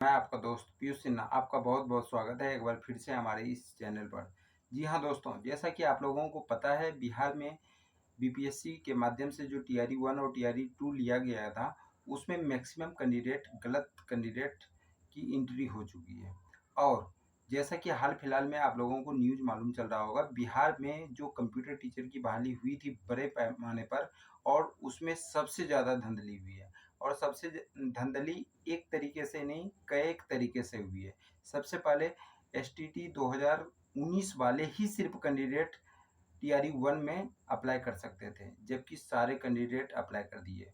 मैं आपका दोस्त पीयूष सिन्हा आपका बहुत-बहुत स्वागत है एक बार फिर से हमारे इस चैनल पर। जी हाँ दोस्तों, जैसा कि आप लोगों को पता है बिहार में बीपीएससी के माध्यम से जो टीआरई 1 और टीआरई 2 लिया गया था, उसमें मैक्सिमम कैंडिडेट गलत कैंडिडेट की एंट्री हो चुकी है। और जैसा कि हाल-फिलहाल में आप लोगों को न्यूज़ मालूम चल रहा होगा, बिहार में जो कंप्यूटर टीचर की बहाली हुई थी बड़े पैमाने पर और उसमें सबसे ज़्यादा धांधली हुई है। और सबसे धांधली एक तरीके से नहीं, कई तरीके से हुई है। सबसे पहले एसटीटी 2019 वाले ही सिर्फ कैंडिडेट टीआरई 1 में अप्लाई कर सकते थे, जबकि सारे कैंडिडेट अप्लाई कर दिए।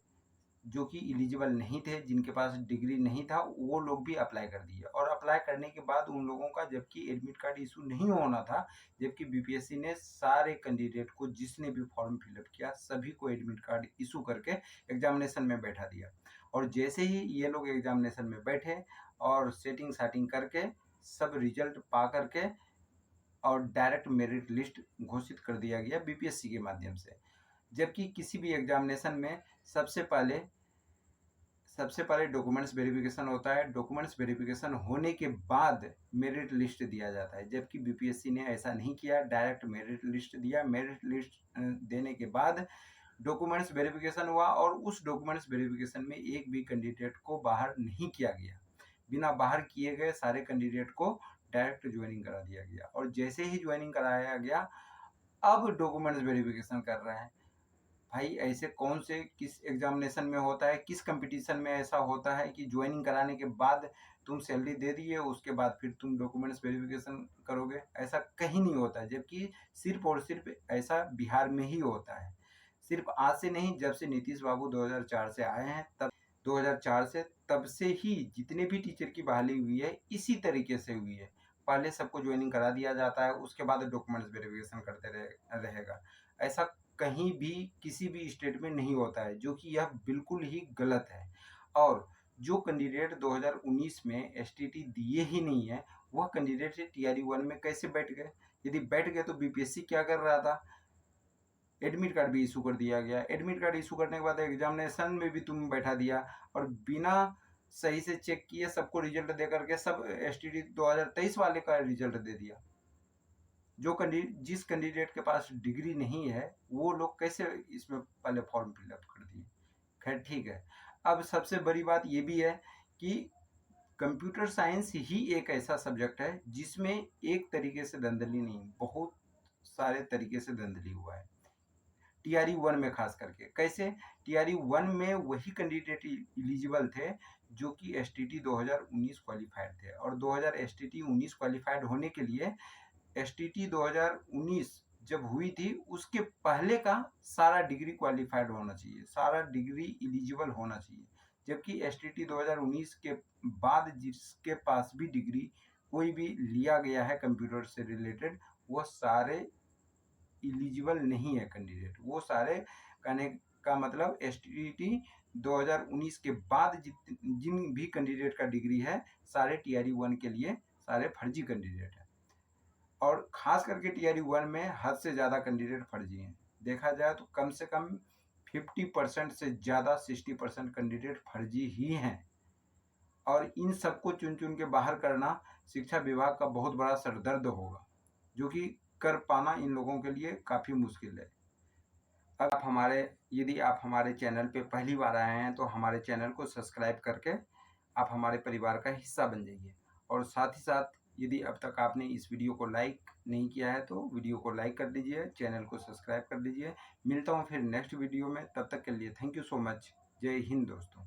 जो कि एलिजिबल नहीं थे, जिनके पास डिग्री नहीं था, वो लोग भी अप्लाई कर दिए और अप्लाई करने के बाद उन लोगों का जबकि एडमिट कार्ड इशू नहीं होना था, जबकि बीपीएससी ने सारे कैंडिडेट को जिसने भी फॉर्म फिलअप किया सभी को एडमिट कार्ड इशू करके एग्जामिनेशन में बैठा दिया। और जैसे ही ये लोग एग्जामिनेशन में बैठे और सेटिंग साटिंग करके सब रिजल्ट पा करके और डायरेक्ट मेरिट लिस्ट घोषित कर दिया गया बीपीएससी के माध्यम से। जबकि किसी भी एग्जामिनेशन में सबसे पहले डॉक्यूमेंट्स वेरिफिकेशन होता है। डॉक्यूमेंट्स वेरिफिकेशन होने के बाद मेरिट लिस्ट दिया जाता है, जबकि बीपीएससी ने ऐसा नहीं किया, डायरेक्ट मेरिट लिस्ट दिया। मेरिट लिस्ट देने के बाद डॉक्यूमेंट्स वेरिफिकेशन हुआ और उस डॉक्यूमेंट्स वेरिफिकेशन में एक भी कैंडिडेट को बाहर नहीं किया गया। बिना बाहर किए गए सारे कैंडिडेट को डायरेक्ट ज्वाइनिंग करा दिया गया और जैसे ही ज्वाइनिंग कराया गया, अब डॉक्यूमेंट्स वेरिफिकेशन कर रहे हैं। भाई ऐसे कौन से किस एग्जामिनेशन में होता है, किस कंपटीशन में ऐसा होता है कि ज्वाइनिंग कराने के बाद तुम सैलरी दे दिए, उसके बाद फिर तुम डॉक्यूमेंट्स वेरिफिकेशन करोगे? ऐसा कहीं नहीं होता है, जबकि सिर्फ और सिर्फ ऐसा बिहार में ही होता है। सिर्फ आज से नहीं, जब से नीतीश बाबू 2004 से आए हैं तब 2004 से तब से ही जितने भी टीचर की बहाली हुई है इसी तरीके से हुई है। पहले सबको ज्वाइनिंग करा दिया जाता है, उसके बाद डॉक्यूमेंट्स वेरिफिकेशन करते रहेगा। ऐसा कहीं भी किसी भी स्टेट में नहीं होता है, जो कि यह बिल्कुल ही गलत है। और जो कैंडिडेट 2019 में एसटीटी दिए ही नहीं है, वह कैंडिडेट टीआरई 1 में कैसे बैठ गए? यदि बैठ गए तो बीपीएससी क्या कर रहा था? एडमिट कार्ड भी इशू कर दिया गया। एडमिट कार्ड इशू करने के बाद एग्जामिनेशन में भी तुम बैठा दिया और बिना सही से चेक किए सबको रिजल्ट दे करके सब एसटीटी 2023 वाले का रिजल्ट दे दिया। जिस कैंडिडेट के पास डिग्री नहीं है, वो लोग कैसे इसमें पहले फॉर्म फिलअप कर दिए? खैर ठीक है। अब सबसे बड़ी बात ये भी है कि कंप्यूटर साइंस ही एक ऐसा सब्जेक्ट है जिसमें एक तरीके से धांधली नहीं, बहुत सारे तरीके से धांधली हुआ है। टीआरई 1 में खास करके कैसे? टीआरई 1 में वही कैंडिडेट एलिजिबल थे जो कि एसटीटी 2019 क्वालिफाइड थे और 2000 एसटीटी 19 क्वालिफाइड होने के लिए एसटीटी 2019 जब हुई थी उसके पहले का सारा डिग्री क्वालिफाइड होना चाहिए, सारा डिग्री एलिजिबल होना चाहिए। जबकि एसटीटी 2019 के बाद जिसके पास भी डिग्री कोई भी लिया गया है कंप्यूटर से रिलेटेड, वो सारे एलिजिबल नहीं है कैंडिडेट। वो सारे कहने का मतलब एसटीटी 2019 के बाद जिन भी कैंडिडेट का डिग्री है, सारे टीआरई 1 के लिए सारे फर्जी कैंडिडेट हैं। और खास करके टीआरई 1 में हद से ज़्यादा कैंडिडेट फर्जी हैं। देखा जाए तो कम से कम 50% से ज़्यादा 60% कैंडिडेट फर्जी ही हैं और इन सबको चुन चुन के बाहर करना शिक्षा विभाग का बहुत बड़ा सरदर्द होगा, जो कि कर पाना इन लोगों के लिए काफ़ी मुश्किल है। यदि आप हमारे चैनल पे पहली बार आए हैं तो हमारे चैनल को सब्सक्राइब करके आप हमारे परिवार का हिस्सा बन जाइए और साथ ही साथ यदि अब तक आपने इस वीडियो को लाइक नहीं किया है तो वीडियो को लाइक कर दीजिए, चैनल को सब्सक्राइब कर दीजिए। मिलता हूँ फिर नेक्स्ट वीडियो में, तब तक के लिए थैंक यू सो मच। जय हिंद दोस्तों।